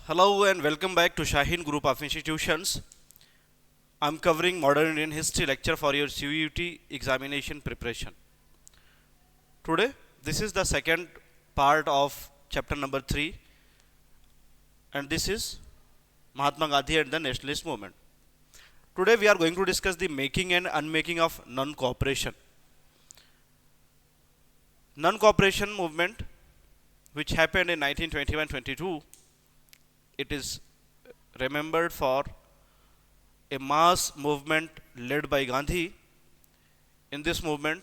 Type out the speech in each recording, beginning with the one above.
Hello and welcome back to Shaheen Group of Institutions. I'm covering Modern Indian History lecture for your CUET examination preparation. Today, this is the second part of chapter number 3, and this is Mahatma Gandhi and the Nationalist Movement. Today, we are going to discuss the making and unmaking of non-cooperation. Non-cooperation movement, which happened in 1921-22, it is remembered for a mass movement led by Gandhi. In this movement,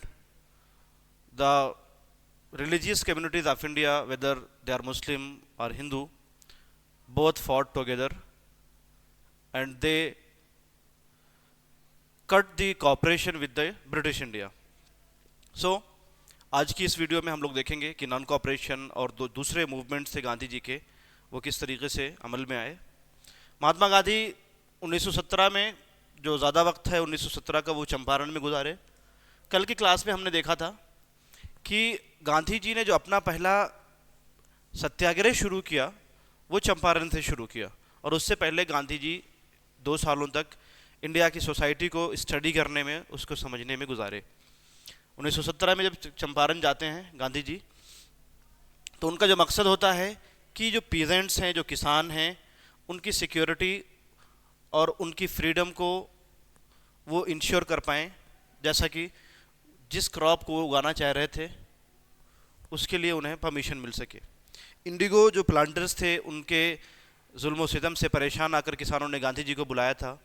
the religious communities of India, whether they are Muslim or Hindu, both fought together and they cut the cooperation with the British India. So, आज की इस video में हम लोग देखेंगे कि non cooperation और दूसरे मूवमेंट से गांधी जी के वो किस तरीके से अमल में आए। महात्मा गांधी 1917 में जो ज़्यादा वक्त है 1917 का वो चंपारण में गुजारे। कल की क्लास में हमने देखा था कि गांधी जी ने जो अपना पहला सत्याग्रह शुरू किया वो चंपारण से शुरू किया, और उससे पहले गांधी जी 2 सालों तक इंडिया की सोसाइटी को स्टडी करने में, उसको समझने में गुजारे। 1917 में जब चंपारण जाते हैं गांधी जी, तो उनका जो मकसद होता है कि जो पीजेंट्स हैं, जो किसान हैं, उनकी सिक्योरिटी और उनकी फ्रीडम को वो इंश्योर कर पाएँ, जैसा कि जिस क्रॉप को वो उगाना चाह रहे थे उसके लिए उन्हें परमिशन मिल सके। इंडिगो जो प्लांटर्स थे, उनके जुल्म सितम से परेशान आकर किसानों ने गांधी जी को बुलाया था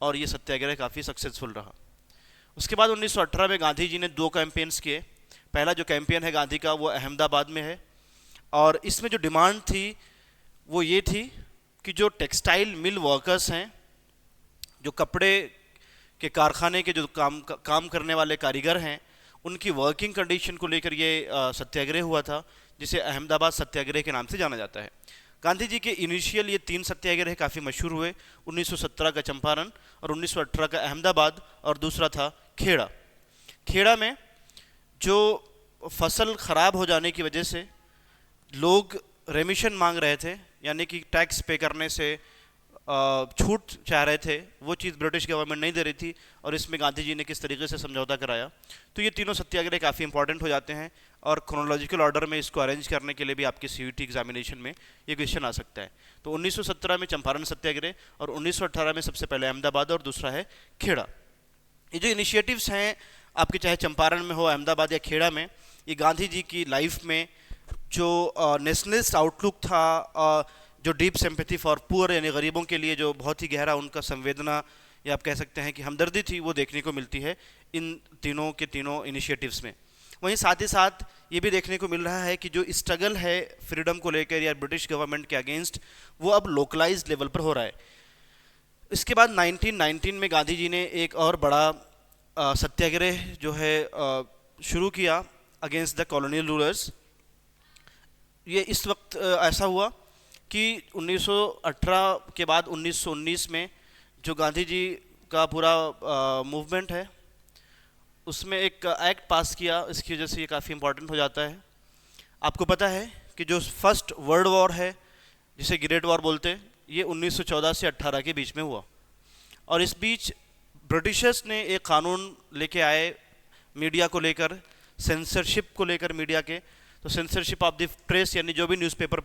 और ये सत्याग्रह काफ़ी सक्सेसफुल रहा। उसके बाद 1918 में गांधी जी ने 2 कैंपेन्स किए। पहला जो कैंपेन है गांधी का वो अहमदाबाद में है, और इसमें जो डिमांड थी वो ये थी कि जो टेक्सटाइल मिल वर्कर्स हैं, जो कपड़े के कारखाने के जो काम करने वाले कारीगर हैं, उनकी वर्किंग कंडीशन को लेकर ये सत्याग्रह हुआ था, जिसे अहमदाबाद सत्याग्रह के नाम से जाना जाता है। गांधी जी के इनिशियल ये 3 सत्याग्रह काफ़ी मशहूर हुए, 1917 का चंपारण और 1918 का अहमदाबाद, और दूसरा था खेड़ा। खेड़ा में जो फसल ख़राब हो जाने की वजह से लोग रेमिशन मांग रहे थे, यानी कि टैक्स पे करने से छूट चाह रहे थे, वो चीज़ ब्रिटिश गवर्नमेंट नहीं दे रही थी, और इसमें गांधी जी ने किस तरीके से समझौता कराया। तो ये तीनों सत्याग्रह काफ़ी इंपॉर्टेंट हो जाते हैं, और क्रोनोलॉजिकल ऑर्डर में इसको अरेंज करने के लिए भी आपके CUET एग्जामिनेशन में ये क्वेश्चन आ सकता है। तो 1917 में चंपारण सत्याग्रह, और 1918 में सबसे पहले अहमदाबाद, और दूसरा है खेड़ा। ये जो इनिशिएटिव्स हैं आपके, चाहे चंपारण में हो, अहमदाबाद या खेड़ा में, ये गांधी जी की लाइफ में जो नेशनलिस्ट आउटलुक था, जो डीप सिंपैथी फॉर पुअर यानी गरीबों के लिए जो बहुत ही गहरा उनका संवेदना या आप कह सकते हैं कि हमदर्दी थी, वो देखने को मिलती है इन तीनों के तीनों इनिशिएटिव्स में। वहीं साथ ही साथ ये भी देखने को मिल रहा है कि जो स्ट्रगल है फ्रीडम को लेकर या ब्रिटिश गवर्नमेंट के अगेंस्ट, वो अब लोकलाइज्ड लेवल पर हो रहा है। इसके बाद 1919 में गांधी जी ने एक और बड़ा सत्याग्रह जो है शुरू किया अगेंस्ट द कॉलोनियल रूलर्स। ये इस वक्त ऐसा हुआ कि 1918 के बाद 1919 में जो गांधी जी का पूरा मूवमेंट है, उसमें एक एक्ट पास किया, इसकी वजह से ये काफ़ी इंपॉर्टेंट हो जाता है। आपको पता है कि जो फर्स्ट वर्ल्ड वॉर है, जिसे ग्रेट वॉर बोलते हैं, ये 1914 से 18 के बीच में हुआ, और इस बीच ब्रिटिशर्स ने एक कानून लेके आए मीडिया को लेकर, सेंसरशिप को लेकर मीडिया के। तो सेंसरशिप ऑफ द प्रेस, यानी जो भी न्यूज़पेपर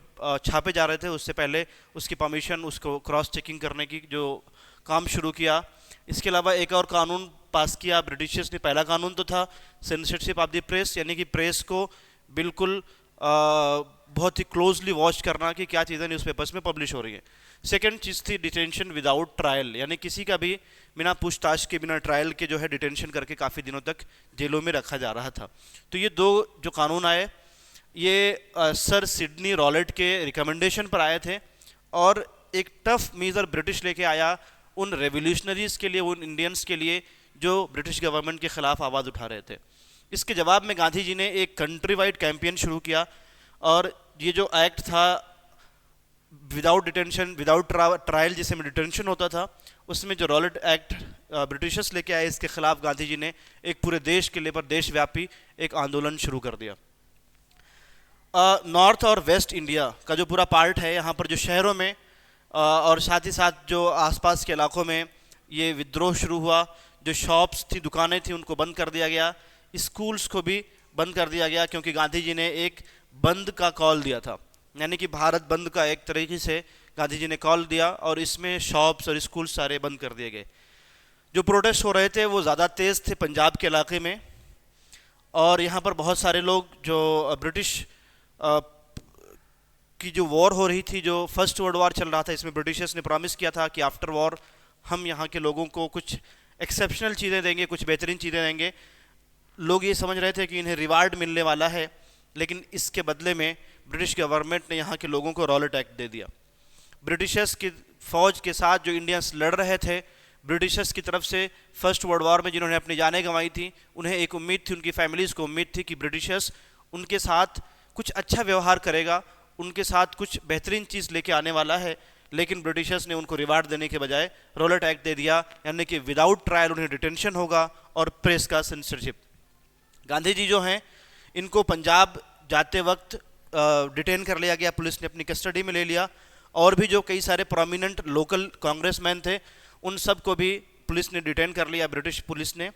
छापे जा रहे थे उससे पहले उसकी परमिशन, उसको क्रॉस चेकिंग करने की जो काम शुरू किया। इसके अलावा एक और कानून पास किया ब्रिटिशर्स ने। पहला कानून तो था सेंसरशिप ऑफ द प्रेस, यानी कि प्रेस को बिल्कुल बहुत ही क्लोजली वॉच करना कि क्या चीज़ें न्यूज़पेपर्स में पब्लिश हो रही हैं। सेकेंड चीज़ थी डिटेंशन विदाउट ट्रायल, यानी किसी का भी बिना पूछताछ के, बिना ट्रायल के जो है डिटेंशन करके काफ़ी दिनों तक जेलों में रखा जा रहा था। तो ये 2 जो कानून आए, ये सर सिडनी रॉलेट के रिकमेंडेशन पर आए थे, और एक टफ मेजर ब्रिटिश लेके आया उन रेवोल्यूशनरीज़ के लिए, उन इंडियंस के लिए जो ब्रिटिश गवर्नमेंट के ख़िलाफ़ आवाज़ उठा रहे थे। इसके जवाब में गांधी जी ने एक कंट्री वाइड कैंपेन शुरू किया, और ये जो एक्ट था विदाउट डिटेंशन विदाउट ट्रायल, जिसमें डिटेंशन होता था, उसमें जो रॉलेट एक्ट ब्रिटिशर्स लेके आए, इसके खिलाफ गांधी जी ने एक पूरे देश के लिए पर देशव्यापी एक आंदोलन शुरू कर दिया। नॉर्थ और वेस्ट इंडिया का जो पूरा पार्ट है, यहाँ पर जो शहरों में और साथ ही साथ जो आसपास के इलाकों में ये विद्रोह शुरू हुआ, जो शॉप्स थी, दुकानें थी, उनको बंद कर दिया गया, स्कूल्स को भी बंद कर दिया गया, क्योंकि गांधी जी ने एक बंद का कॉल दिया था, यानी कि भारत बंद का एक तरीके से गांधी जी ने कॉल दिया, और इसमें शॉप्स और स्कूल सारे बंद कर दिए गए। जो प्रोटेस्ट हो रहे थे वो ज़्यादा तेज़ थे पंजाब के इलाके में, और यहाँ पर बहुत सारे लोग जो ब्रिटिश की जो वॉर हो रही थी, जो फर्स्ट वर्ल्ड वॉर चल रहा था, इसमें ब्रिटिशर्स ने प्रॉमिस किया था कि आफ्टर वॉर हम यहाँ के लोगों को कुछ एक्सेप्शनल चीज़ें देंगे, कुछ बेहतरीन चीज़ें देंगे। लोग ये समझ रहे थे कि इन्हें रिवार्ड मिलने वाला है, लेकिन इसके बदले में ब्रिटिश गवर्नमेंट ने यहाँ के लोगों को रॉलेट एक्ट दे दिया। ब्रिटिशर्स की फ़ौज के साथ जो इंडियंस लड़ रहे थे, ब्रिटिशर्स की तरफ से फर्स्ट वर्ल्ड वॉर में जिन्होंने अपनी जानें गंवाई थी, उन्हें एक उम्मीद थी, उनकी फैमिलीज़ को उम्मीद थी कि ब्रिटिशर्स उनके साथ कुछ अच्छा व्यवहार करेगा, उनके साथ कुछ बेहतरीन चीज़ लेके आने वाला है। लेकिन ब्रिटिशर्स ने उनको रिवार्ड देने के बजाय रॉलेट एक्ट दे दिया, यानी कि विदाउट ट्रायल उन्हें डिटेंशन होगा और प्रेस का सेंसरशिप। गांधी जी जो हैं, इनको पंजाब जाते वक्त डिटेन कर लिया गया, पुलिस ने अपनी कस्टडी में ले लिया, और भी जो कई सारे प्रोमिनेंट लोकल कांग्रेसमैन थे उन सब को भी पुलिस ने डिटेन कर लिया, ब्रिटिश पुलिस ने।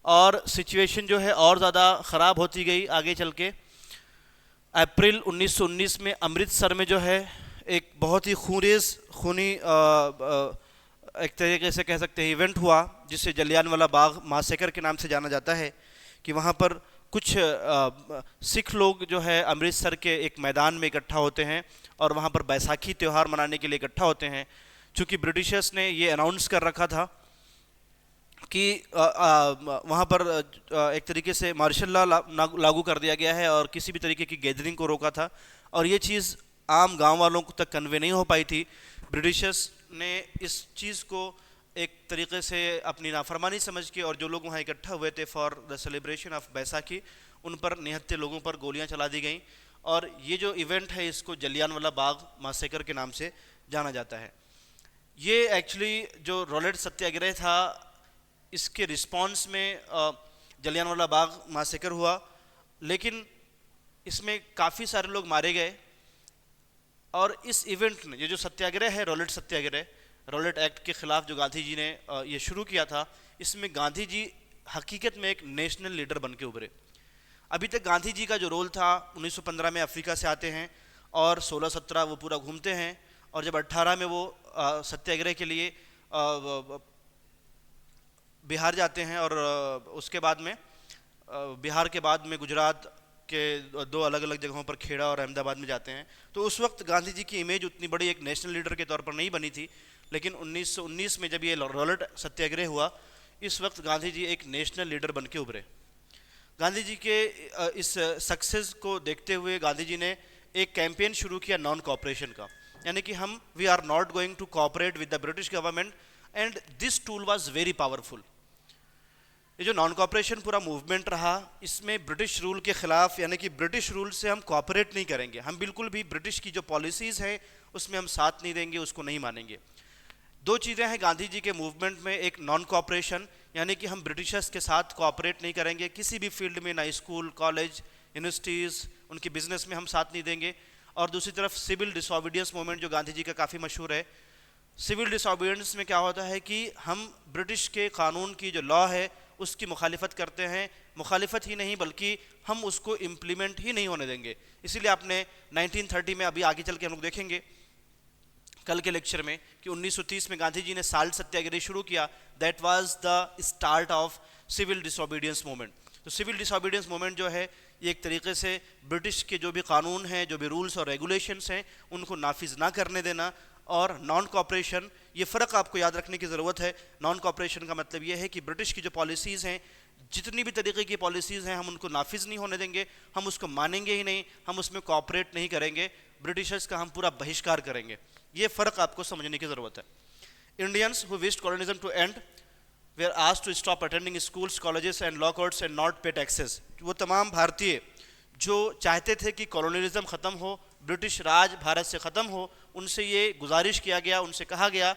और सिचुएशन जो है और ज़्यादा ख़राब होती गई आगे चल के। अप्रैल 1919 में अमृतसर में जो है एक बहुत ही खूनी एक तरीके से कह सकते हैं इवेंट हुआ, जिसे जलियांवाला बाग मासेकर के नाम से जाना जाता है, कि वहाँ पर कुछ सिख लोग जो है अमृतसर के एक मैदान में इकट्ठा होते हैं और वहाँ पर बैसाखी त्यौहार मनाने के लिए इकट्ठा होते हैं। चूँकि ब्रिटिशर्स ने ये अनाउंस कर रखा था कि वहाँ पर एक तरीके से मार्शल लॉ लागू कर दिया गया है और किसी भी तरीके की गैदरिंग को रोका था, और ये चीज़ आम गांव वालों तक कन्वे नहीं हो पाई थी। ब्रिटिशर्स ने इस चीज़ को एक तरीके से अपनी नाफरमानी समझ के, और जो लोग वहाँ इकट्ठा हुए थे for the celebration of Baisakhi, उन पर निहत्थे लोगों पर गोलियाँ चला दी गई। और ये जो इवेंट है इसको जलियांवाला बाग मासेकर के नाम से जाना जाता है। ये एक्चुअली जो रॉलेट सत्याग्रह था, इसके रिस्पॉन्स में जलियांवाला बाग मासेकर हुआ, लेकिन इसमें काफ़ी सारे लोग मारे गए। और इस इवेंट ने, ये जो सत्याग्रह है रॉलेट सत्याग्रह, रॉलेट एक्ट के ख़िलाफ़ जो गांधी जी ने ये शुरू किया था, इसमें गांधी जी हकीकत में एक नेशनल लीडर बन के उभरे। अभी तक गांधी जी का जो रोल था, 1915 में अफ्रीका से आते हैं और 16-17 वो पूरा घूमते हैं, और जब 18 में वो सत्याग्रह के लिए बिहार जाते हैं, और उसके बाद में बिहार के बाद में गुजरात के 2 अलग अलग जगहों पर खेड़ा और अहमदाबाद में जाते हैं। तो उस वक्त गांधी जी की इमेज उतनी बड़ी एक नेशनल लीडर के तौर पर नहीं बनी थी, लेकिन 1919 में जब ये रॉलेट सत्याग्रह हुआ, इस वक्त गांधी जी एक नेशनल लीडर बन के उभरे। गांधी जी के इस सक्सेस को देखते हुए गांधी जी ने एक कैंपेन शुरू किया नॉन कॉपरेशन का, यानी कि we are not going to cooperate with the British government, and this tool was very powerful. ये जो नॉन कॉपरेशन पूरा मूवमेंट रहा, इसमें ब्रिटिश रूल के ख़िलाफ़, यानी कि ब्रिटिश रूल से हम कॉपरेट नहीं करेंगे, हम बिल्कुल भी ब्रिटिश की जो पॉलिसीज़ हैं उसमें हम साथ नहीं देंगे, उसको नहीं मानेंगे। 2 चीज़ें हैं गांधी जी के मूवमेंट में, एक नॉन कॉपरेशन, यानी कि हम ब्रिटिशर्स के साथ कॉपरेट नहीं करेंगे किसी भी फील्ड में, ना स्कूल, कॉलेज, यूनिवर्सिटीज़, उनकी बिजनेस में हम साथ नहीं देंगे। और दूसरी तरफ सिविल डिसोबीडियंस मूवमेंट जो गांधी जी का काफ़ी मशहूर है। सिविल डिसोबीडियंस में क्या होता है कि हम ब्रिटिश के कानून की जो लॉ है उसकी मुखालिफत करते हैं, मुखालिफत ही नहीं बल्कि हम उसको इम्प्लीमेंट ही नहीं होने देंगे। इसीलिए आपने 1930 में, अभी आगे चल के हम लोग देखेंगे कल के लेक्चर में, कि 1930 में गांधी जी ने साल्ट सत्याग्रह शुरू किया। That was the start of civil disobedience movement. तो सिविल डिसोबीडियंस मूवमेंट जो है, ये एक तरीके से ब्रिटिश के जो भी कानून हैं, जो भी रूल्स और रेगुलेशंस हैं, उनको नाफिज ना करने देना। और नॉन कॉपरेशन, ये फ़र्क आपको याद रखने की ज़रूरत है। नॉन कॉपरेशन का मतलब ये है कि ब्रिटिश की जो पॉलिसीज़ हैं, जितनी भी तरीके की पॉलिसीज़ हैं, हम उनको नाफिज नहीं होने देंगे, हम उसको मानेंगे ही नहीं, हम उसमें कॉपरेट नहीं करेंगे, ब्रिटिशर्स का हम पूरा बहिष्कार करेंगे। ये फ़र्क आपको समझने की ज़रूरत है। Indians who wished colonialism to end were asked to stop attending schools, colleges and law courts and not pay taxes. वो तमाम भारतीय जो चाहते थे कि कॉलोनियलिज्म ख़त्म हो, ब्रिटिश राज भारत से ख़त्म हो, उनसे ये गुजारिश किया गया, उनसे कहा गया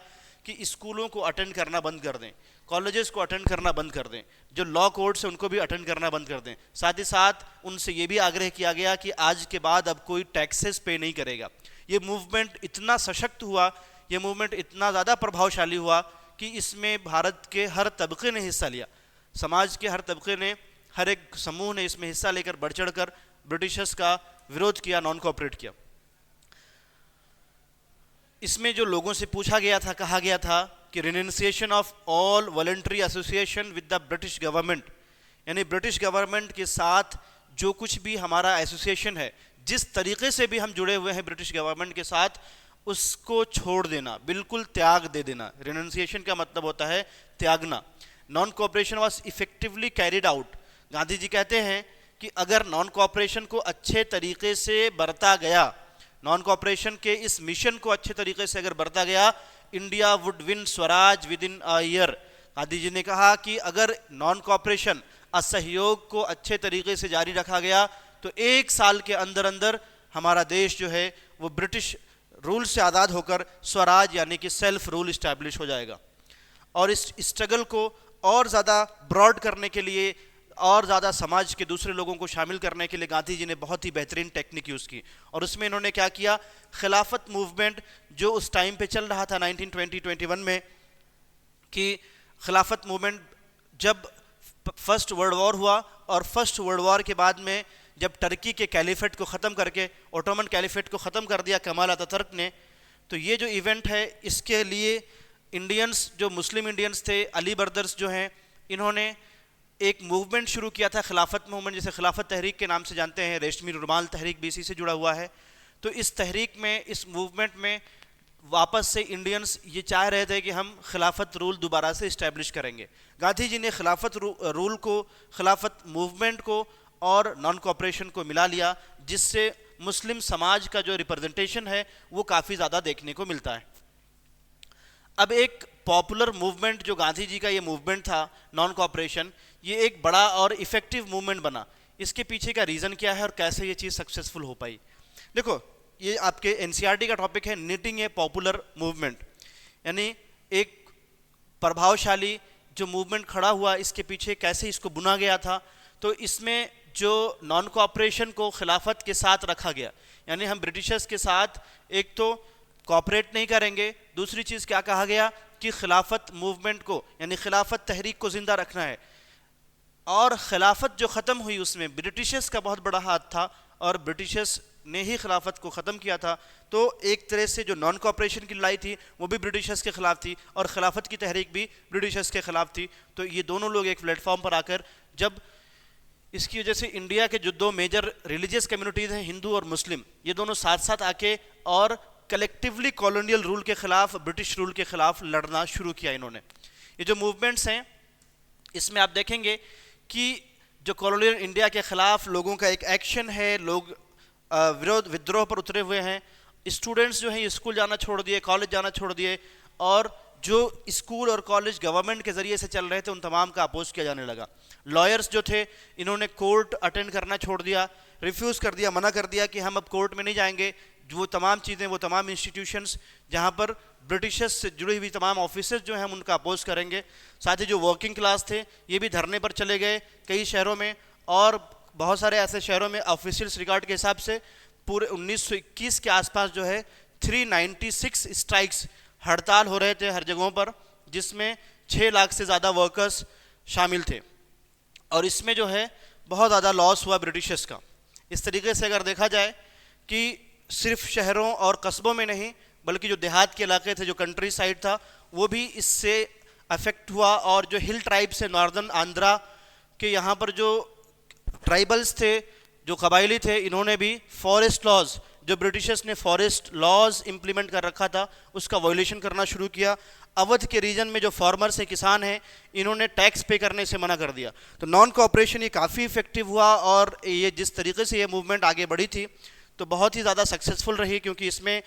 कि स्कूलों को अटेंड करना बंद कर दें, कॉलेजेस को अटेंड करना बंद कर दें, जो लॉ कोर्ट्स हैं उनको भी अटेंड करना बंद कर दें। साथ ही साथ उनसे ये भी आग्रह किया गया कि आज के बाद अब कोई टैक्सेस पे नहीं करेगा। ये मूवमेंट इतना सशक्त हुआ ये मूवमेंट इतना ज़्यादा प्रभावशाली हुआ कि इसमें भारत के हर तबके ने हिस्सा लिया। समाज के हर तबके ने, हर एक समूह ने इसमें हिस्सा लेकर बढ़ चढ़ कर ब्रिटिशर्स का विरोध किया, नॉन कोऑपरेट किया। इसमें जो लोगों से पूछा गया था, कहा गया था कि renunciation of all voluntary association with the British government, यानी ब्रिटिश गवर्नमेंट के साथ जो कुछ भी हमारा एसोसिएशन है, जिस तरीके से भी हम जुड़े हुए हैं ब्रिटिश गवर्नमेंट के साथ, उसको छोड़ देना, बिल्कुल त्याग दे देना। रिनंसिएशन का मतलब होता है त्यागना। Non cooperation was effectively carried out. Gandhi ji कहते हैं कि अगर नॉन कोऑपरेशन को अच्छे तरीके से बरता गया, नॉन कोऑपरेशन के इस मिशन को अच्छे तरीके से अगर बरता गया, India would win swaraj within a year. Gandhi ji ने कहा कि अगर नॉन कोऑपरेशन, असहयोग को अच्छे तरीके से जारी रखा गया तो 1 साल के अंदर अंदर हमारा देश जो है वो ब्रिटिश रूल से आज़ाद होकर स्वराज यानी कि सेल्फ रूल इस्टेब्लिश हो जाएगा। और इस स्ट्रगल को और ज़्यादा ब्रॉड करने के लिए, और ज़्यादा समाज के दूसरे लोगों को शामिल करने के लिए गांधी जी ने बहुत ही बेहतरीन टेक्निक यूज़ की। और उसमें इन्होंने क्या किया, खिलाफत मूवमेंट जो उस टाइम पे चल रहा था 1920-21 में, कि खिलाफत मूवमेंट जब फर्स्ट वर्ल्ड वॉर हुआ, और फर्स्ट वर्ल्ड वॉर के बाद में जब टर्की के कैलिफेट को ख़त्म करके, ओटोमन कैलिफेट को ख़त्म कर दिया कमाल अतातुर्क ने, तो ये जो इवेंट है इसके लिए इंडियंस, जो मुस्लिम इंडियंस थे, अली ब्रदर्स जो हैं, इन्होंने एक मूवमेंट शुरू किया था, खिलाफत मूवमेंट, जिसे खिलाफत तहरीक के नाम से जानते हैं। रेशमी रुमाल तहरीक भी इसी से जुड़ा हुआ है। तो इस तहरीक में, इस मूवमेंट में वापस से इंडियंस ये चाह रहे थे कि हम खिलाफत रूल दोबारा से इस्टेब्लिश करेंगे। गांधी जी ने खिलाफत रूल को, खिलाफत मूवमेंट को और नॉन कोऑपरेशन को मिला लिया, जिससे मुस्लिम समाज का जो रिप्रेजेंटेशन है वो काफ़ी ज़्यादा देखने को मिलता है। अब एक पॉपुलर मूवमेंट जो गांधी जी का ये मूवमेंट था, नॉन कोऑपरेशन, ये एक बड़ा और इफ़ेक्टिव मूवमेंट बना। इसके पीछे का रीज़न क्या है और कैसे ये चीज़ सक्सेसफुल हो पाई? देखो, ये आपके एनसीईआरटी का टॉपिक है, नीटिंग ए पॉपुलर मूवमेंट, यानी एक प्रभावशाली जो मूवमेंट खड़ा हुआ, इसके पीछे कैसे इसको बुना गया था। तो इसमें जो नॉन कोऑपरेशन को खिलाफत के साथ रखा गया, यानी हम ब्रिटिशर्स के साथ एक तो कोऑपरेट नहीं करेंगे, दूसरी चीज़ क्या कहा गया कि खिलाफत मूवमेंट को, यानी खिलाफत तहरीक को ज़िंदा रखना है। और खिलाफत जो ख़त्म हुई उसमें ब्रिटिशर्स का बहुत बड़ा हाथ था, और ब्रिटिशर्स ने ही खिलाफत को ख़त्म किया था। तो एक तरह से जो नॉन कोऑपरेशन की लड़ाई थी वो भी ब्रिटिशर्स के ख़िलाफ़ थी, और खिलाफत की तहरीक भी ब्रिटिशर्स के ख़िलाफ़ थी। तो ये दोनों लोग एक प्लेटफॉर्म पर आकर, जब इसकी वजह से इंडिया के जो 2 मेजर रिलीजियस कम्युनिटीज़ हैं, हिंदू और मुस्लिम, ये दोनों साथ साथ आके और कलेक्टिवली कॉलोनियल रूल के ख़िलाफ़, ब्रिटिश रूल के ख़िलाफ़ लड़ना शुरू किया इन्होंने। ये जो मूवमेंट्स हैं इसमें आप देखेंगे कि जो कॉलोनियल इंडिया के ख़िलाफ़ लोगों का एक एक्शन है, लोग विद्रोह पर उतरे हुए हैं। स्टूडेंट्स जो हैं स्कूल जाना छोड़ दिए, कॉलेज जाना छोड़ दिए, और जो स्कूल और कॉलेज गवर्नमेंट के ज़रिए से चल रहे थे उन तमाम का अपोज किया जाने लगा। लॉयर्स जो थे इन्होंने कोर्ट अटेंड करना छोड़ दिया, रिफ्यूज़ कर दिया, मना कर दिया कि हम अब कोर्ट में नहीं जाएंगे। वो तमाम चीज़ें, वो तमाम इंस्टीट्यूशंस जहाँ पर ब्रिटिशर्स से जुड़ी हुई तमाम ऑफिसर्स जो हैं हम उनका अपोज करेंगे। साथ ही जो वर्किंग क्लास थे ये भी धरने पर चले गए कई शहरों में, और बहुत सारे ऐसे शहरों में ऑफिशियल्स रिकॉर्ड के हिसाब से पूरे 1921 के आसपास जो है 396 स्ट्राइक्स, हड़ताल हो रहे थे हर जगहों पर, जिसमें 6 लाख से ज़्यादा वर्कर्स शामिल थे। और इसमें जो है बहुत ज़्यादा लॉस हुआ ब्रिटिशर्स का। इस तरीके से अगर देखा जाए कि सिर्फ शहरों और कस्बों में नहीं, बल्कि जो देहात के इलाके थे, जो कंट्री साइड था, वो भी इससे अफेक्ट हुआ। और जो हिल ट्राइब्स है नॉर्दर्न आंध्रा के, यहाँ पर जो ट्राइबल्स थे, जो कबायली थे, इन्होंने भी फॉरेस्ट लॉज, जो ब्रिटिशर्स ने फॉरेस्ट लॉज इंप्लीमेंट कर रखा था, उसका वायलेशन करना शुरू किया। अवध के रीजन में जो फार्मर्स हैं, किसान हैं, इन्होंने टैक्स पे करने से मना कर दिया। तो नॉन कोऑपरेशन ये काफ़ी इफेक्टिव हुआ, और ये जिस तरीके से ये मूवमेंट आगे बढ़ी थी तो बहुत ही ज़्यादा सक्सेसफुल रही, क्योंकि इसमें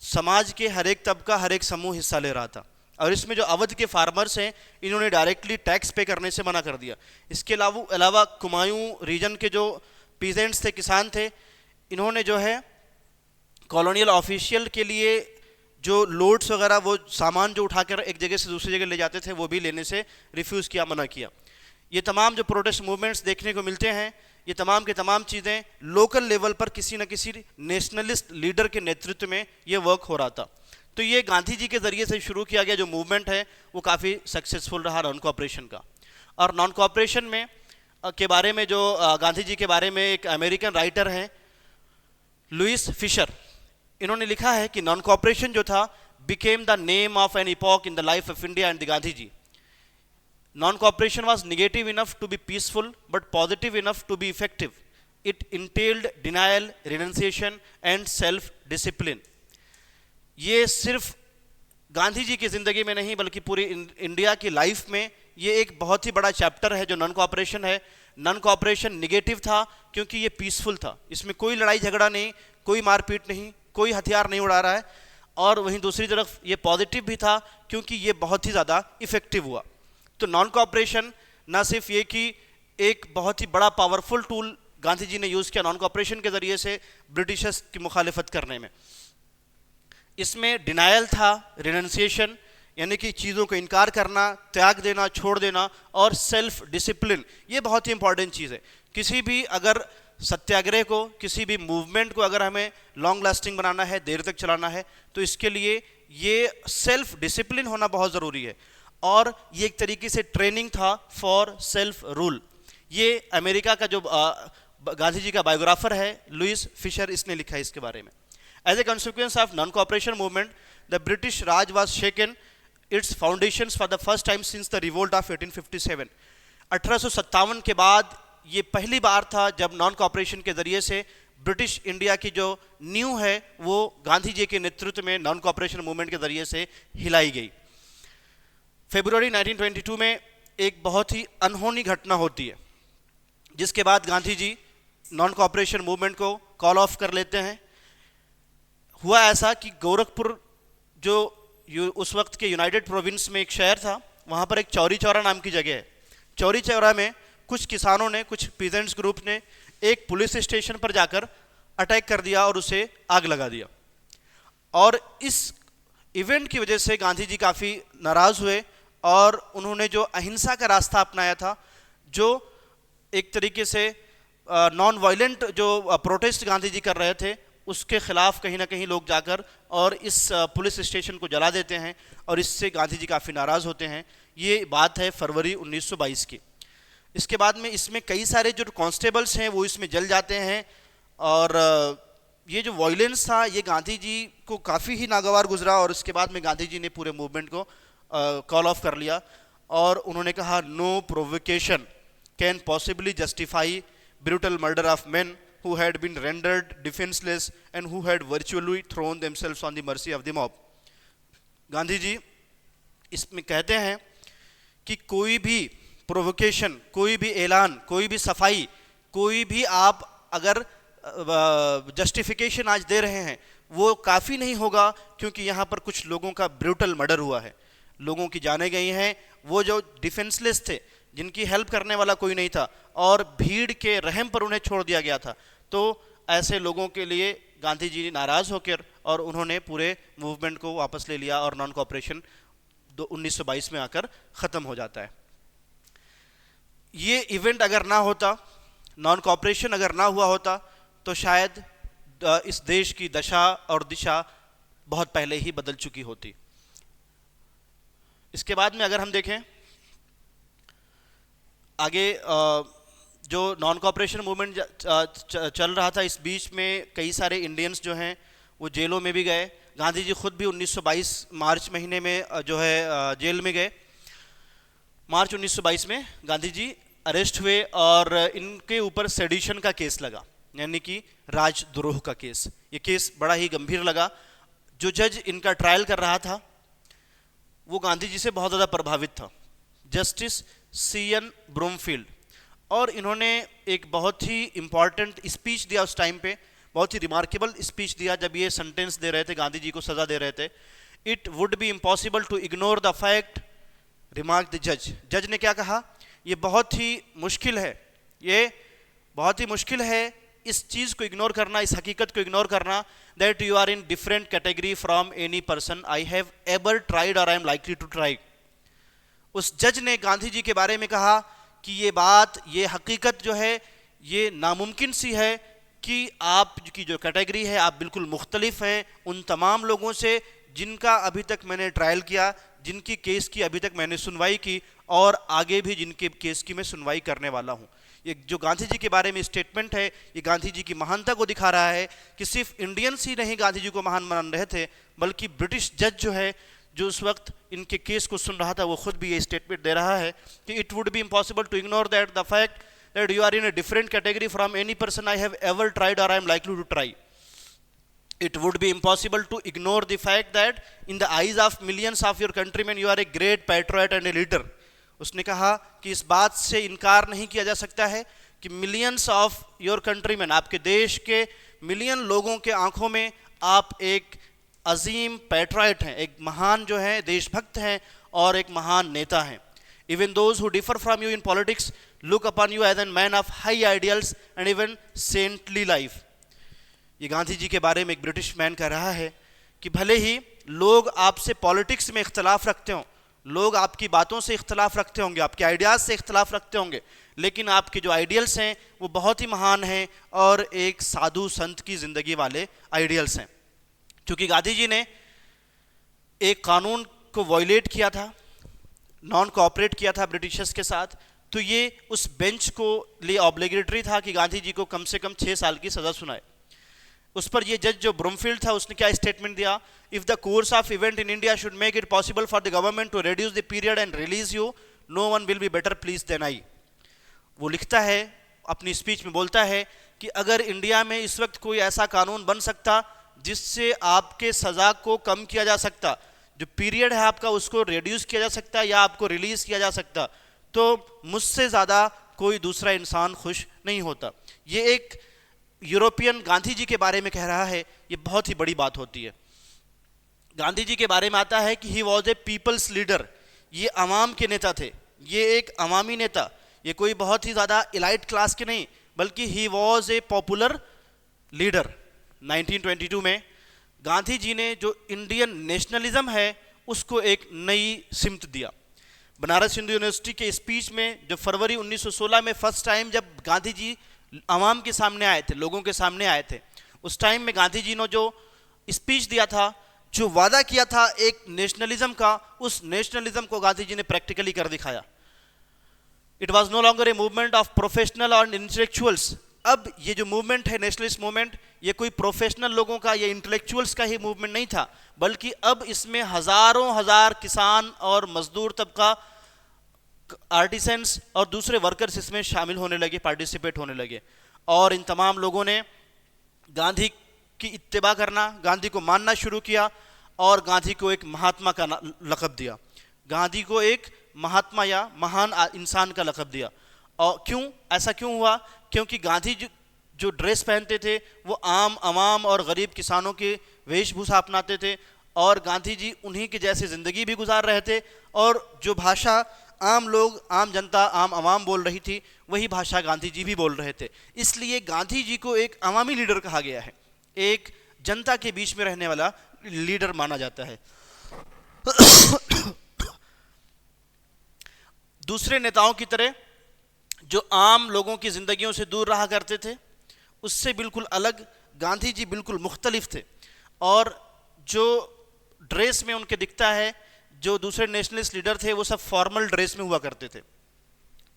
समाज के हर एक तबका, हर एक समूह हिस्सा ले रहा था। और इसमें जो अवध के फार्मर्स हैं इन्होंने डायरेक्टली टैक्स पे करने से मना कर दिया। इसके अलावा कुमायूं रीजन के जो पीजेंट्स थे, किसान थे, इन्होंने जो है कॉलोनियल ऑफिशियल के लिए जो लोड्स वगैरह, वो सामान जो उठाकर एक जगह से दूसरी जगह ले जाते थे, वो भी लेने से रिफ्यूज़ किया, मना किया। ये तमाम जो प्रोटेस्ट मूवमेंट्स देखने को मिलते हैं, ये तमाम के तमाम चीज़ें लोकल लेवल पर किसी न किसी नेशनलिस्ट लीडर के नेतृत्व में ये वर्क हो रहा था। तो ये गांधी जी के ज़रिए से शुरू किया गया जो मूवमेंट है वो काफ़ी सक्सेसफुल रहा नॉन कोऑपरेशन का। और नॉन कोऑपरेशन में के बारे में जो गांधी जी के बारे में एक अमेरिकन राइटर हैं लुइस फिशर, इन्होंने लिखा है कि नॉन कोऑपरेशन जो था became the name of an epoch in the life of India and the Gandhi ji. Non cooperation was negative enough to be peaceful but positive enough to be effective. It entailed denial, renunciation and self discipline. ये सिर्फ गांधी जी की ज़िंदगी में नहीं बल्कि पूरी India की life में ये एक बहुत ही बड़ा चैप्टर है जो नॉन कोऑपरेशन है। नॉन कोऑपरेशन निगेटिव था क्योंकि ये पीसफुल था, इसमें कोई लड़ाई झगड़ा नहीं, कोई मारपीट नहीं, कोई हथियार नहीं उड़ा रहा है। और वहीं दूसरी तरफ ये पॉजिटिव भी था क्योंकि ये बहुत ही ज़्यादा इफेक्टिव हुआ। तो नॉन कोऑपरेशन ना सिर्फ ये कि एक बहुत ही बड़ा पावरफुल टूल गांधी जी ने यूज़ किया नॉन कोऑपरेशन के ज़रिए से ब्रिटिशर्स की मुखालिफत करने में, इसमें डिनायल था, रिनंसिएशन यानी कि चीज़ों को इनकार करना, त्याग देना, छोड़ देना, और सेल्फ डिसिप्लिन। ये बहुत ही इंपॉर्टेंट चीज़ है। किसी भी अगर सत्याग्रह को, किसी भी मूवमेंट को अगर हमें लॉन्ग लास्टिंग बनाना है, देर तक चलाना है, तो इसके लिए ये सेल्फ डिसिप्लिन होना बहुत ज़रूरी है। और ये एक तरीके से ट्रेनिंग था फॉर सेल्फ रूल। ये अमेरिका का जो गांधी जी का बायोग्राफर है लुइस फिशर, इसने लिखा है इसके बारे में। As a consequence of non-cooperation movement, the British Raj was shaken its foundations for the first time since the revolt of 1857. 1857 के बाद ये पहली बार था जब नॉन कॉपरेशन के ज़रिए से ब्रिटिश इंडिया की जो नींव है वो गांधी जी के नेतृत्व में नॉन कॉपरेशन मूवमेंट के ज़रिए से हिलाई गई। फरवरी 1922 में एक बहुत ही अनहोनी घटना होती है जिसके बाद Gandhi ji non cooperation movement को कॉल ऑफ कर लेते हैं। हुआ ऐसा कि गोरखपुर जो उस वक्त के यूनाइटेड प्रोविंस में एक शहर था, वहाँ पर एक चौरी चौरा नाम की जगह है। चौरी चौरा में कुछ किसानों ने, कुछ पीजेंट्स ग्रुप ने एक पुलिस स्टेशन पर जाकर अटैक कर दिया और उसे आग लगा दिया। और इस इवेंट की वजह से गांधी जी काफ़ी नाराज़ हुए और उन्होंने जो अहिंसा का रास्ता अपनाया था, जो एक तरीके से नॉन वायलेंट जो प्रोटेस्ट गांधी जी कर रहे थे, उसके खिलाफ कहीं ना कहीं लोग जाकर और इस पुलिस स्टेशन को जला देते हैं और इससे गांधी जी काफ़ी नाराज़ होते हैं। ये बात है फरवरी 1922 की। इसके बाद में इसमें कई सारे जो कांस्टेबल्स हैं वो इसमें जल जाते हैं और ये जो वायलेंस था ये गांधी जी को काफ़ी ही नागवार गुजरा। और इसके बाद में गांधी जी ने पूरे मूवमेंट को कॉल ऑफ कर लिया और उन्होंने कहा, no provocation can possibly justify brutal murder of man who had been rendered defenseless and who had virtually thrown themselves on the mercy of the mob. Gandhi ji इसमें कहते हैं कि कोई भी प्रोवोकेशन, कोई भी ऐलान, कोई भी सफाई, कोई भी आप अगर जस्टिफिकेशन आज दे रहे हैं वो काफ़ी नहीं होगा क्योंकि यहाँ पर कुछ लोगों का ब्रूटल मर्डर हुआ है, लोगों की जानें गई हैं, वो जो डिफेंसलेस थे, जिनकी हेल्प करने वाला कोई नहीं था और भीड़ के रहम पर उन्हें छोड़ दिया गया था। तो ऐसे लोगों के लिए गांधी जी नाराज़ होकर और उन्होंने पूरे मूवमेंट को वापस ले लिया और नॉन कॉपरेशन 1922 में आकर ख़त्म हो जाता है। ये इवेंट अगर ना होता, नॉन कॉपरेशन अगर ना हुआ होता, तो शायद इस देश की दशा और दिशा बहुत पहले ही बदल चुकी होती। इसके बाद में अगर हम देखें आगे, जो नॉन कॉपरेशन मूवमेंट चल रहा था, इस बीच में कई सारे इंडियंस जो हैं वो जेलों में भी गए। गांधी जी खुद भी 1922 मार्च महीने में जो है जेल में गए। मार्च 1922 में गांधी जी अरेस्ट हुए और इनके ऊपर सेडिशन का केस लगा, यानी कि राजद्रोह का केस। ये केस बड़ा ही गंभीर लगा। जो जज इनका ट्रायल कर रहा था वो गांधी जी से बहुत ज़्यादा प्रभावित था, जस्टिस सीएन ब्रूमफील्ड। और इन्होंने एक बहुत ही इम्पॉर्टेंट स्पीच दिया उस टाइम पे, बहुत ही रिमार्केबल स्पीच दिया जब ये सेंटेंस दे रहे थे, गांधी जी को सज़ा दे रहे थे। It would be impossible to ignore the fact, remark the जज। जज ने क्या कहा, ये बहुत ही मुश्किल है, ये बहुत ही मुश्किल है इस चीज़ को इग्नोर करना, इस हकीकत को इग्नोर करना, that you are in different category from any person I have ever tried और I am likely to try. उस जज ने गांधी जी के बारे में कहा कि ये बात, ये हकीकत जो है ये नामुमकिन सी है कि आप की जो कैटेगरी है आप बिल्कुल मुख्तलिफ हैं उन तमाम लोगों से जिनका अभी तक मैंने ट्रायल किया, जिनकी केस की अभी तक मैंने सुनवाई की और आगे भी जिनके केस की मैं सुनवाई करने वाला हूँ। ये जो गांधी जी के बारे में स्टेटमेंट है, ये गांधी जी की महानता को दिखा रहा है कि सिर्फ इंडियंस ही नहीं गांधी जी को महान मान रहे थे, बल्कि ब्रिटिश जज जो है, जो उस वक्त इनके केस को सुन रहा था, वो खुद भी ये स्टेटमेंट दे रहा है कि it would be impossible to ignore that the fact that you are in a different category from any person I have ever tried और I am likely to try. It would be impossible to ignore the fact that in the eyes of millions of your countrymen you are a great patriot and a leader. उसने कहा कि इस बात से इनकार नहीं किया जा सकता है कि मिलियंस ऑफ योर कंट्रीमैन, आपके देश के मिलियन लोगों के आंखों में आप एक अजीम पैट्रियट हैं, एक महान जो है देशभक्त हैं और एक महान नेता हैं. Even those who differ from you in politics look upon you as a man of high ideals and even saintly life. ये गांधी जी के बारे में एक ब्रिटिश मैन कह रहा है कि भले ही लोग आपसे पॉलिटिक्स में इख्तलाफ रखते हों, लोग आपकी बातों से इख्तलाफ रखते होंगे, आपके आइडियाज़ से इख्तलाफ रखते होंगे, लेकिन आपके जो आइडियल्स हैं वो बहुत ही महान हैं और एक साधु संत की ज़िंदगी वाले आइडियल्स हैं. क्योंकि गांधी जी ने एक कानून को वॉयलेट किया था, नॉन कोऑपरेट किया था ब्रिटिशर्स के साथ, तो ये उस बेंच को लिए ऑब्लिगेटरी था कि गांधी जी को कम से कम 6 साल की सज़ा सुनाए. उस पर ये जज जो ब्रूमफील्ड था, उसने क्या स्टेटमेंट दिया? If the course of event in India should make it possible for the government to reduce the period and release you, no one will be better please than I. वो लिखता है, अपनी speech में बोलता है कि अगर इंडिया में इस वक्त कोई ऐसा कानून बन सकता जिससे आपके सज़ा को कम किया जा सकता, जो पीरियड है आपका उसको रिड्यूस किया जा सकता या आपको रिलीज किया जा सकता, तो मुझसे ज़्यादा कोई दूसरा इंसान खुश नहीं होता. ये एक यूरोपियन गांधी जी के बारे में कह रहा है, ये बहुत ही बड़ी बात होती है. गांधी जी के बारे में आता है कि he was a people's leader, ये अवाम के नेता थे, ये एक अवामी नेता, ये कोई बहुत ही ज़्यादा इलाइट क्लास के नहीं, बल्कि ही वॉज ए पॉपुलर लीडर. 1922 में गांधी जी ने जो इंडियन नेशनलिज्म है उसको एक नई सिमत दिया. बनारस हिंदू यूनिवर्सिटी के स्पीच में जो फरवरी 1916 में फर्स्ट टाइम जब गांधी जी आवाम के सामने आए थे, लोगों के सामने आए थे, उस टाइम में गांधी जी ने जो स्पीच दिया था, जो वादा किया था एक नेशनलिज्म का, उस नेशनलिज्म को गांधी जी ने प्रैक्टिकली कर दिखाया. It was no longer a movement of professional और इंटेलेक्चुअल्स. अब ये जो मूवमेंट है नेशनलिस्ट मूवमेंट, ये कोई प्रोफेशनल लोगों का, ये इंटेलेक्चुअल्स का ही मूवमेंट नहीं था, बल्कि अब इसमें हजारों हजार किसान और मजदूर तबका, आर्टिसंस और दूसरे वर्कर्स इसमें शामिल होने लगे, पार्टिसिपेट होने लगे. और इन तमाम लोगों ने गांधी की इत्तिबा करना, गांधी को मानना शुरू किया और गांधी को एक महात्मा का लक़ब दिया, गांधी को एक महात्मा या महान इंसान का लक़ब दिया. और क्यों ऐसा क्यों हुआ? क्योंकि गांधी जो ड्रेस पहनते थे वो आम अवाम और गरीब किसानों की वेशभूषा अपनाते थे और गांधी जी उन्हीं के जैसी ज़िंदगी भी गुजार रहे थे और जो भाषा आम लोग, आम जनता, आम अवाम बोल रही थी, वही भाषा गांधी जी भी बोल रहे थे. इसलिए गांधी जी को एक अवामी लीडर कहा गया है, एक जनता के बीच में रहने वाला लीडर माना जाता है. दूसरे नेताओं की तरह जो आम लोगों की जिंदगियों से दूर रहा करते थे, उससे बिल्कुल अलग गांधी जी बिल्कुल मुख्तलिफ थे. और जो ड्रेस में उनके दिखता है, जो दूसरे नेशनलिस्ट लीडर थे वो सब फॉर्मल ड्रेस में हुआ करते थे.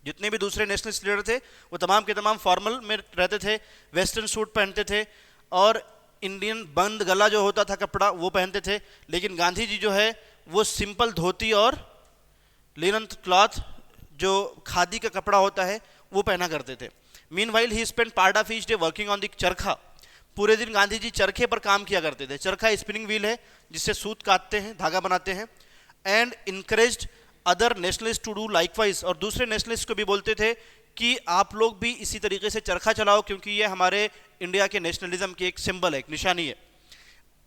जितने भी दूसरे नेशनलिस्ट लीडर थे वो तमाम के तमाम फॉर्मल में रहते थे, वेस्टर्न सूट पहनते थे और इंडियन बंद गला जो होता था कपड़ा वो पहनते थे. लेकिन गांधी जी जो है वो सिंपल धोती और लिनन क्लॉथ, जो खादी का कपड़ा होता है, वो पहना करते थे. Meanwhile he spend part of each day working on the चरखा. पूरे दिन गांधी जी चरखे पर काम किया करते थे. चरखा स्पिनिंग व्हील है जिससे सूत काटते हैं, धागा बनाते हैं. And encouraged other nationalist to do likewise. और दूसरे नेशनलिस्ट को भी बोलते थे कि आप लोग भी इसी तरीके से चरखा चलाओ, क्योंकि ये हमारे इंडिया के नेशनलिज्म की एक सिंबल है, एक निशानी है.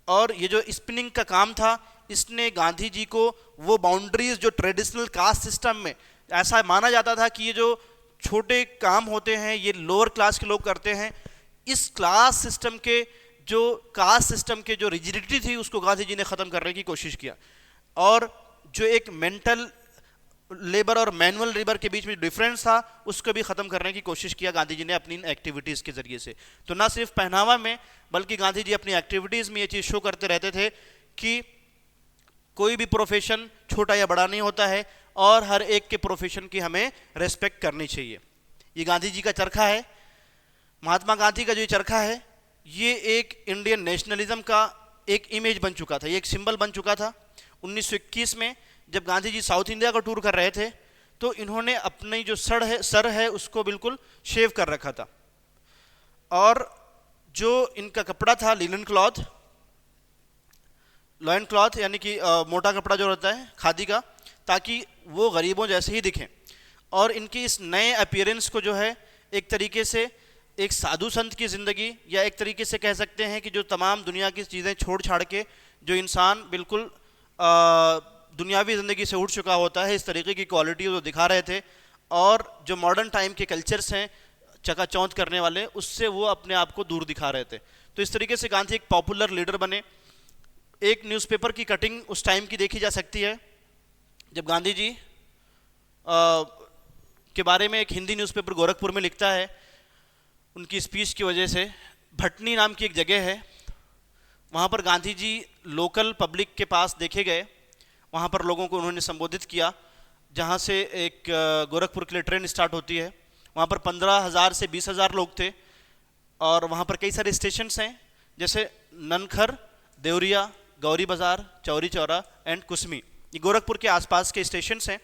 और ये जो स्पिनिंग का काम था, इसने गांधी जी को वो बाउंड्रीज जो ट्रेडिशनल कास्ट सिस्टम में ऐसा माना जाता था कि ये जो छोटे काम होते हैं ये लोअर क्लास के लोग करते हैं, इस क्लास सिस्टम के, जो कास्ट सिस्टम के जो रिजिडिटी थी, उसको गांधी जी ने ख़त्म करने की कोशिश किया. और जो एक मेंटल लेबर और मैनुअल लेबर के बीच में डिफरेंस था, उसको भी ख़त्म करने की कोशिश किया गांधी जी ने अपनी एक्टिविटीज़ के ज़रिए से. तो ना सिर्फ पहनावा में, बल्कि गांधी जी अपनी एक्टिविटीज़ में ये चीज़ शो करते रहते थे कि कोई भी प्रोफेशन छोटा या बड़ा नहीं होता है और हर एक के प्रोफेशन की हमें रेस्पेक्ट करनी चाहिए। ये गांधी जी का चरखा है। महात्मा गांधी का जो ये चरखा है ये एक इंडियन नेशनलिज्म का एक इमेज बन चुका था, ये एक सिंबल बन चुका था। 1921 में जब गांधी जी साउथ इंडिया का टूर कर रहे थे तो इन्होंने अपनी जो सर है उसको बिल्कुल शेव कर रखा था और जो इनका कपड़ा था लिनन क्लॉथ, लॉयन क्लॉथ यानी कि मोटा कपड़ा जो रहता है खादी का, ताकि वो गरीबों जैसे ही दिखें। और इनकी इस नए अपीयरेंस को जो है एक तरीके से एक साधु संत की ज़िंदगी या एक तरीके से कह सकते हैं कि जो तमाम दुनिया की चीज़ें छोड़ छाड़ के जो इंसान बिल्कुल दुनियावी ज़िंदगी से उठ चुका होता है, इस तरीके की क्वालिटी वो दिखा रहे थे। और जो मॉडर्न टाइम के कल्चर्स हैं चकाचौंध करने वाले, उससे वो अपने आप को दूर दिखा रहे थे। तो इस तरीके से गांधी एक पॉपुलर लीडर बने। एक न्यूज़पेपर की कटिंग उस टाइम की देखी जा सकती है जब गांधी जी के बारे में एक हिंदी न्यूज़पेपर गोरखपुर में लिखता है उनकी स्पीच की वजह से। भटनी नाम की एक जगह है, वहाँ पर गांधी जी लोकल पब्लिक के पास देखे गए, वहाँ पर लोगों को उन्होंने संबोधित किया। जहाँ से एक गोरखपुर के लिए ट्रेन स्टार्ट होती है, वहाँ पर 15,000 से 20,000 लोग थे और वहाँ पर कई सारे स्टेशंस हैं जैसे ननखर, देवरिया, गौरी बाज़ार, चौरी चौरा एंड कुसमी। ये गोरखपुर के आसपास के स्टेशंस हैं।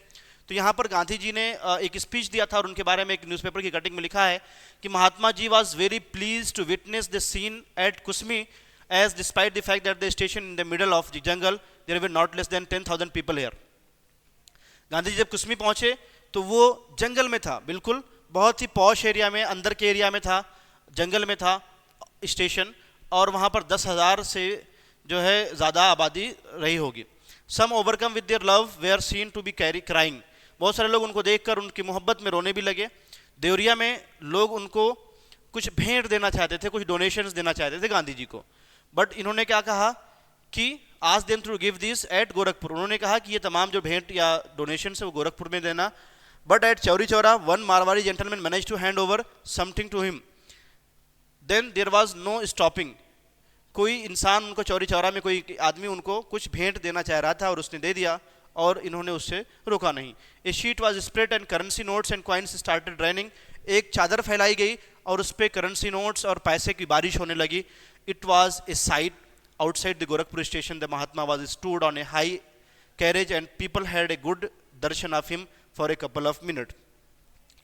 तो यहाँ पर गांधी जी ने एक स्पीच दिया था और उनके बारे में एक न्यूज़पेपर की कटिंग में लिखा है कि Mahatma ji was very please to witness the scene at Kusmi as despite the fact that the station in the middle of the jungle there were not less than 10,000 people here. Gandhi ji जब कुसमी पहुँचे तो वो जंगल में था, बिल्कुल बहुत ही पॉश एरिया में, अंदर के एरिया में था, जंगल में था स्टेशन, और वहाँ पर 10,000 से जो है ज़्यादा आबादी रही होगी। Some overcome with their love were seen to be crying. बहुत सारे लोग उनको देखकर उनकी मोहब्बत में रोने भी लगे। देवरिया में लोग उनको कुछ भेंट देना चाहते थे, कुछ डोनेशंस देना चाहते थे गांधी जी को, बट इन्होंने क्या कहा कि आज them to give this at Gorakhpur. उन्होंने कहा कि ये तमाम जो भेंट या डोनेशन है वो गोरखपुर में देना। But at Chauri Chaura one Marwari gentleman manage to hand over something to him, then there was no stopping. कोई इंसान उनको चौरी चौरा में कोई आदमी उनको कुछ भेंट देना चाह रहा था और उसने दे दिया और इन्होंने उससे रोका नहीं। A sheet was spread and currency notes and coins started raining. एक चादर फैलाई गई और उस पर करेंसी नोट्स और पैसे की बारिश होने लगी। It was a site outside the Gorakhpur station. The Mahatma was stood on A high carriage and people had a good Darshan of him for a couple of minute.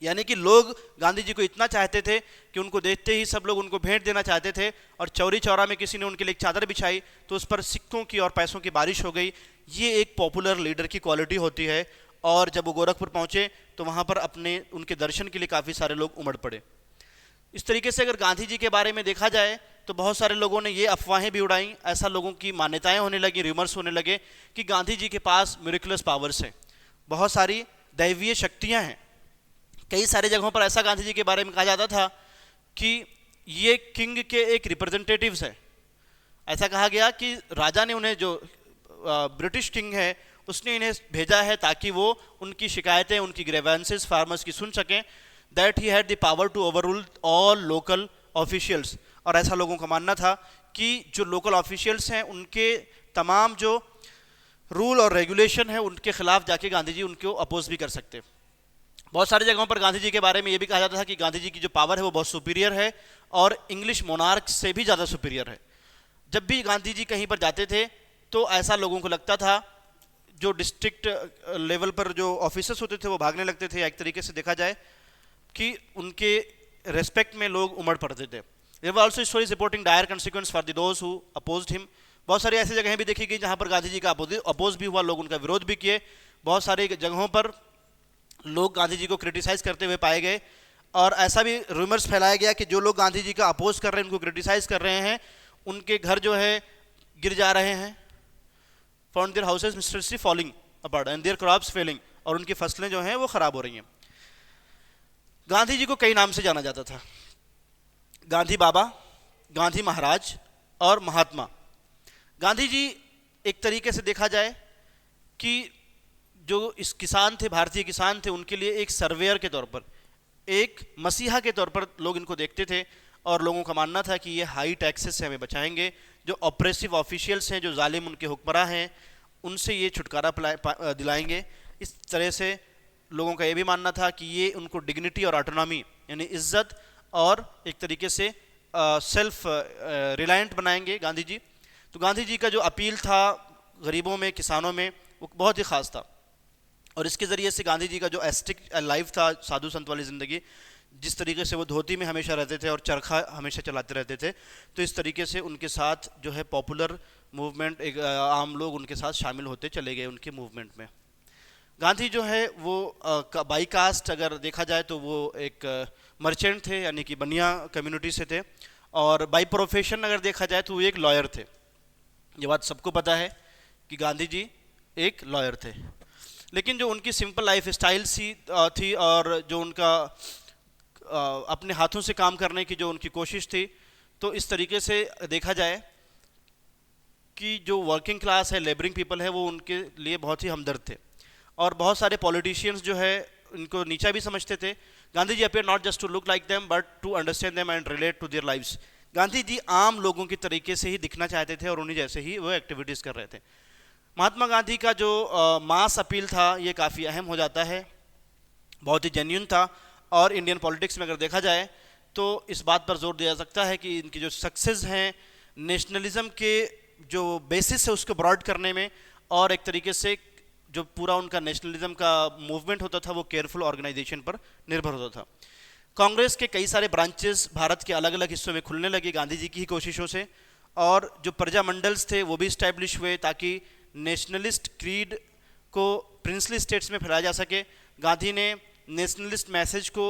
यानी कि लोग गांधी जी को इतना चाहते थे कि उनको देखते ही सब लोग उनको भेंट देना चाहते थे, और चौरी चौरा में किसी ने उनके लिए एक चादर बिछाई तो उस पर सिक्कों की और पैसों की बारिश हो गई। ये एक पॉपुलर लीडर की क्वालिटी होती है। और जब वो गोरखपुर पहुंचे तो वहां पर अपने उनके दर्शन के लिए काफ़ी सारे लोग उमड़ पड़े। इस तरीके से अगर गांधी जी के बारे में देखा जाए तो बहुत सारे लोगों ने ये अफवाहें भी उड़ाई, ऐसा लोगों की मान्यताएं होने लगी, र्यूमर्स होने लगे कि गांधी जी के पास मिरेकुलस पावर्स हैं, बहुत सारी दैवीय शक्तियाँ हैं। कई सारे जगहों पर ऐसा गांधी जी के बारे में कहा जाता था कि ये किंग के एक रिप्रेजेंटेटिव्स हैं। ऐसा कहा गया कि राजा ने उन्हें, जो ब्रिटिश किंग है उसने इन्हें भेजा है ताकि वो उनकी शिकायतें, उनकी ग्रेवेंसेस फार्मर्स की सुन सकें। That he had the power to overrule all local officials. और ऐसा लोगों का मानना था कि जो लोकल ऑफिशियल्स हैं उनके तमाम जो रूल और रेगुलेशन है उनके खिलाफ जाके गांधी जी उनको अपोज भी कर सकते। बहुत सारी जगहों पर गांधी जी के बारे में ये भी कहा जाता था कि गांधी जी की जो पावर है वो बहुत सुपीरियर है और इंग्लिश मोनार्क से भी ज़्यादा सुपीरियर है। जब भी गांधी जी कहीं पर जाते थे तो ऐसा लोगों को लगता था, जो डिस्ट्रिक्ट लेवल पर जो ऑफिसर्स होते थे वो भागने लगते थे, या एक तरीके से देखा जाए कि उनके रेस्पेक्ट में लोग उमड़ पड़ते थे। There were also stories reporting dire consequence for the those who opposed him. बहुत सारी ऐसी जगहें भी देखी गई जहाँ पर गांधी जी का अपोज भी हुआ, लोग उनका विरोध भी किए। बहुत सारी जगहों पर लोग गांधी जी को क्रिटिसाइज करते हुए पाए गए, और ऐसा भी रूमर्स फैलाया गया कि जो लोग गांधी जी का अपोज कर रहे हैं, उनको क्रिटिसाइज कर रहे हैं, उनके घर जो है गिर जा रहे हैं। Found their houses mysteriously falling apart and their crops failing. और उनकी फसलें जो हैं वो खराब हो रही हैं। गांधी जी को कई नाम से जाना जाता था, गांधी बाबा, गांधी महाराज और महात्मा। गांधी जी एक तरीके से देखा जाए कि जो इस किसान थे, भारतीय किसान थे, उनके लिए एक सर्वेयर के तौर पर, एक मसीहा के तौर पर लोग इनको देखते थे। और लोगों का मानना था कि ये हाई टैक्सेस से हमें बचाएंगे। जो ऑपरेसिव ऑफिशियल्स हैं, जो जालिम उनके हुक्मरां हैं, उनसे ये छुटकारा दिलाएंगे। इस तरह से लोगों का ये भी मानना था कि ये उनको डिग्निटी और ऑटोनॉमी यानी इज्जत और एक तरीके से सेल्फ रिलायंट बनाएंगे गांधी जी। तो गांधी जी का जो अपील था गरीबों में, किसानों में, वो बहुत ही ख़ास था। और इसके ज़रिए से गांधी जी का जो एस्टिक लाइफ था, साधु संत वाली ज़िंदगी, जिस तरीके से वो धोती में हमेशा रहते थे और चरखा हमेशा चलाते रहते थे, तो इस तरीके से उनके साथ जो है पॉपुलर मूवमेंट, एक आम लोग उनके साथ शामिल होते चले गए उनके मूवमेंट में। गांधी जो है वो बाई कास्ट अगर देखा जाए तो वो एक मर्चेंट थे, यानी कि बनिया कम्युनिटी से थे, और बाई प्रोफेशन अगर देखा जाए तो वो एक लॉयर थे। ये बात सबको पता है कि गांधी जी एक लॉयर थे। लेकिन जो उनकी सिंपल लाइफ स्टाइल थी और जो उनका अपने हाथों से काम करने की जो उनकी कोशिश थी, तो इस तरीके से देखा जाए कि जो वर्किंग क्लास है, लेबरिंग पीपल है, वो उनके लिए बहुत ही हमदर्द थे। और बहुत सारे पॉलिटिशियंस जो है इनको नीचा भी समझते थे। Gandhi ji appear not just to look like them but to understand them and relate to their lives. Gandhi ji आम लोगों की तरीके से ही दिखना चाहते थे और उन्हीं जैसे ही वो एक्टिविटीज़ कर रहे थे। महात्मा गांधी का जो मास अपील था ये काफ़ी अहम हो जाता है, बहुत ही जेन्युइन था। और इंडियन पॉलिटिक्स में अगर देखा जाए तो इस बात पर जोर दिया जा सकता है कि इनकी जो सक्सेस हैं नेशनलिज्म के जो बेसिस है उसको ब्रॉड करने में, और एक तरीके से जो पूरा उनका नेशनलिज्म का मूवमेंट होता था वो केयरफुल ऑर्गेनाइजेशन पर निर्भर होता था। कांग्रेस के कई सारे ब्रांचेस भारत के अलग अलग हिस्सों में खुलने लगे गांधी जी की ही कोशिशों से, और जो प्रजा मंडल्स थे वो भी इस्टेब्लिश हुए ताकि नेशनलिस्ट क्रीड को प्रिंसली स्टेट्स में फैलाया जा सके। गांधी ने नेशनलिस्ट मैसेज को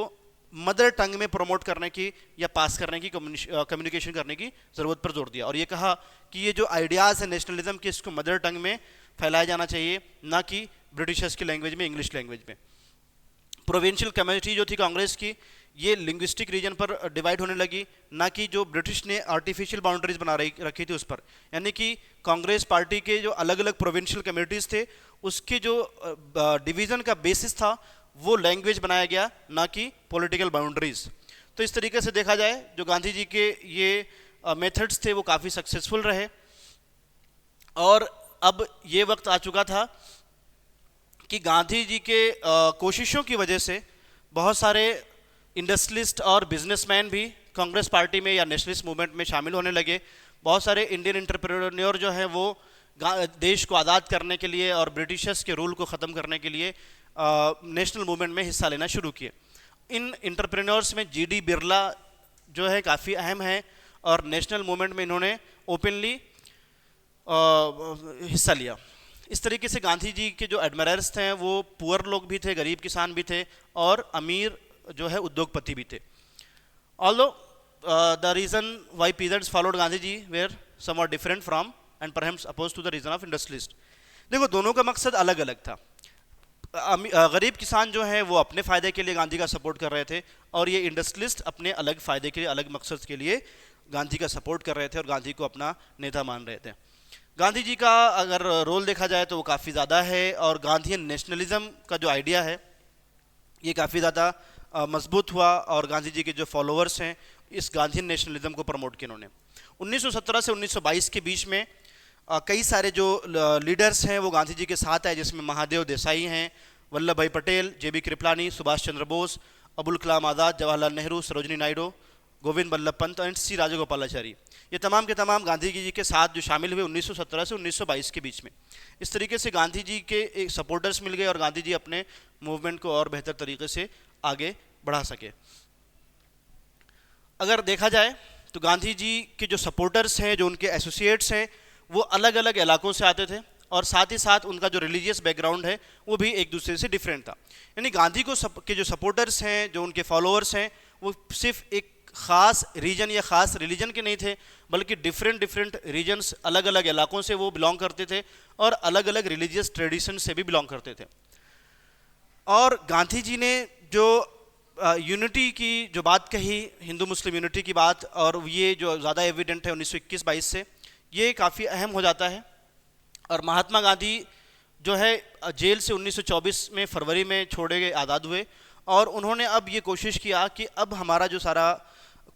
मदर टंग में प्रमोट करने की या पास करने की, कम्युनिकेशन करने की ज़रूरत पर जोर दिया, और ये कहा कि ये जो आइडियाज़ है नेशनलिज्म के, इसको मदर टंग में फैलाया जाना चाहिए, ना कि ब्रिटिशर्स की लैंग्वेज में, इंग्लिश लैंग्वेज में। प्रोविंशियल कम्युनिटी जो थी कांग्रेस की, ये लिंग्विस्टिक रीजन पर डिवाइड होने लगी, ना कि जो ब्रिटिश ने आर्टिफिशियल बाउंड्रीज बना रखी थी उस पर। यानी कि कांग्रेस पार्टी के जो अलग अलग प्रोविंशियल कम्युनिटीज़ थे उसके जो डिवीज़न का बेसिस था वो लैंग्वेज बनाया गया, ना कि पॉलिटिकल बाउंड्रीज। तो इस तरीके से देखा जाए जो गांधी जी के ये मेथड्स थे वो काफ़ी सक्सेसफुल रहे। और अब ये वक्त आ चुका था कि गांधी जी के कोशिशों की वजह से बहुत सारे इंडस्ट्रियलिस्ट और बिजनेसमैन भी कांग्रेस पार्टी में या नेशनलिस्ट मूवमेंट में शामिल होने लगे। बहुत सारे इंडियन एंटरप्रेन्योर जो हैं वो देश को आज़ाद करने के लिए और ब्रिटिशर्स के रूल को ख़त्म करने के लिए नेशनल मूवमेंट में हिस्सा लेना शुरू किए। इन एंटरप्रेन्योर्स में जीडी बिरला जो है काफ़ी अहम है, और नेशनल मूवमेंट में इन्होंने ओपनली हिस्सा लिया। इस तरीके से गांधी जी के जो एडमायरर्स थे वो पुअर लोग भी थे, गरीब किसान भी थे, और अमीर जो है उद्योगपति भी थे। Although the reason why peasants followed Gandhi ji were somewhat different from and perhaps oppose to the reason of industrialist. देखो, दोनों का मकसद अलग अलग था। गरीब किसान जो है वो अपने फ़ायदे के लिए गांधी का सपोर्ट कर रहे थे, और ये इंडस्ट्रियलिस्ट अपने अलग फ़ायदे के लिए, अलग मकसद के लिए गांधी का सपोर्ट कर रहे थे और गांधी को अपना नेता मान रहे थे। गांधी जी का अगर रोल देखा जाए तो वो काफ़ी ज़्यादा है, और गांधीयन नेशनलिज्म का जो आइडिया है ये काफ़ी ज़्यादा मजबूत हुआ, और गांधी जी के जो फॉलोअर्स हैं इस गांधीयन नेशनलिज्म को प्रमोट किया उन्होंने। 1917 से 1922 के बीच में कई सारे जो लीडर्स हैं वो गांधी जी के साथ आए, जिसमें महादेव देसाई हैं, वल्लभ भाई पटेल, जेबी कृपलानी, सुभाष चंद्र बोस, अबुल कलाम आज़ाद, जवाहरलाल नेहरू, सरोजिनी नायडू, गोविंद बल्लभ पंत एंड सी राजगोपालाचारी। ये तमाम के तमाम गांधी जी के साथ जो शामिल हुए 1917 से 1922 के बीच में। इस तरीके से गांधी जी के एक सपोर्टर्स मिल गए और गांधी जी अपने मूवमेंट को और बेहतर तरीके से आगे बढ़ा सके। अगर देखा जाए तो गांधी जी के जो सपोर्टर्स हैं, जो उनके एसोसिएट्स हैं, वो अलग अलग इलाकों से आते थे, और साथ ही साथ उनका जो रिलीजियस बैकग्राउंड है वो भी एक दूसरे से डिफरेंट था। यानी गांधी को के जो सपोर्टर्स हैं, जो उनके फॉलोअर्स हैं, वो सिर्फ एक ख़ास रीजन या ख़ास रिलीजन के नहीं थे, बल्कि डिफरेंट रीजन्स, अलग अलग इलाकों से वो बिलोंग करते थे और अलग अलग रिलीजियस ट्रेडिशन से भी बिलोंग करते थे। और गांधी जी ने जो यूनिटी की जो बात कही, हिंदू मुस्लिम यूनिटी की बात, और ये जो ज़्यादा एविडेंट है 1921-22 से, ये काफ़ी अहम हो जाता है। और महात्मा गांधी जो है जेल से 1924 में फरवरी में छोड़े गए, आज़ाद हुए, और उन्होंने अब ये कोशिश किया कि अब हमारा जो सारा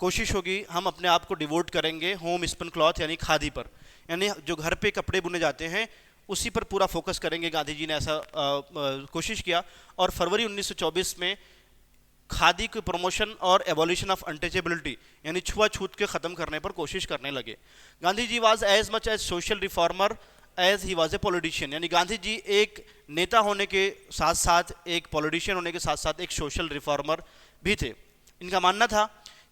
कोशिश होगी, हम अपने आप को डिवोट करेंगे होम स्पिन क्लॉथ यानी खादी पर, यानी जो घर पे कपड़े बुने जाते हैं उसी पर पूरा फोकस करेंगे। गांधी जी ने ऐसा कोशिश किया और फरवरी 1924 में खादी के प्रमोशन और एवोल्यूशन ऑफ अनटचेबिलिटी यानी छुआछूत के ख़त्म करने पर कोशिश करने लगे। Gandhi ji was as much as social reformer as he was a politician, यानी गांधी जी एक नेता होने के साथ साथ, एक पॉलिटिशियन होने के साथ साथ एक सोशल रिफॉर्मर भी थे। इनका मानना था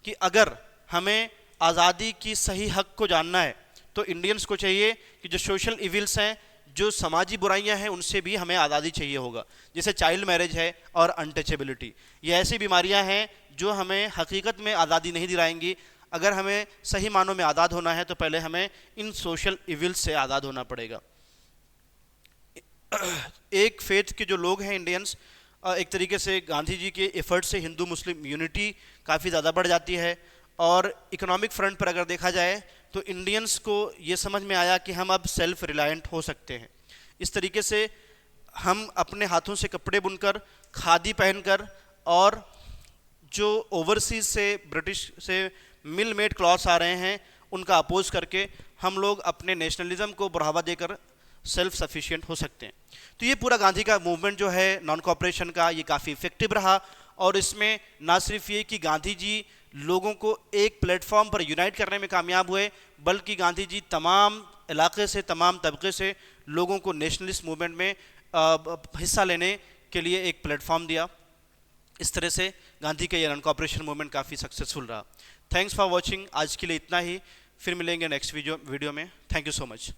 कि अगर हमें आज़ादी की सही हक को जानना है तो इंडियंस को चाहिए कि जो सोशल इविल्स हैं, जो समाजी बुराइयां हैं, उनसे भी हमें आज़ादी चाहिए होगा। जैसे चाइल्ड मैरिज है और अनटचेबिलिटी, ये ऐसी बीमारियां हैं जो हमें हकीकत में आज़ादी नहीं दिलाएंगी। अगर हमें सही मानों में आज़ाद होना है तो पहले हमें इन सोशल इविल्स से आज़ाद होना पड़ेगा। एक फेथ के जो लोग हैं इंडियंस, एक तरीके से गांधी जी के एफर्ट से हिंदू मुस्लिम यूनिटी काफ़ी ज़्यादा बढ़ जाती है। और इकोनॉमिक फ्रंट पर अगर देखा जाए तो इंडियंस को ये समझ में आया कि हम अब सेल्फ रिलायंट हो सकते हैं। इस तरीके से हम अपने हाथों से कपड़े बुनकर, खादी पहनकर और जो ओवरसीज से ब्रिटिश से मिल मेड क्लॉथ्स आ रहे हैं उनका अपोज करके हम लोग अपने नेशनलिज्म को बढ़ावा देकर सेल्फ सफिशिएंट हो सकते हैं। तो ये पूरा गांधी का मूवमेंट जो है नॉन कॉपरेशन का, ये काफ़ी इफेक्टिव रहा। और इसमें ना सिर्फ ये कि गांधी जी लोगों को एक प्लेटफॉर्म पर यूनाइट करने में कामयाब हुए, बल्कि गांधी जी तमाम इलाके से, तमाम तबके से लोगों को नेशनलिस्ट मूवमेंट में हिस्सा लेने के लिए एक प्लेटफॉर्म दिया। इस तरह से गांधी का ये नॉन कॉपरेशन मूवमेंट काफ़ी सक्सेसफुल रहा। Thanks for watching. आज के लिए इतना ही, फिर मिलेंगे नेक्स्ट वीडियो में। Thank you so much.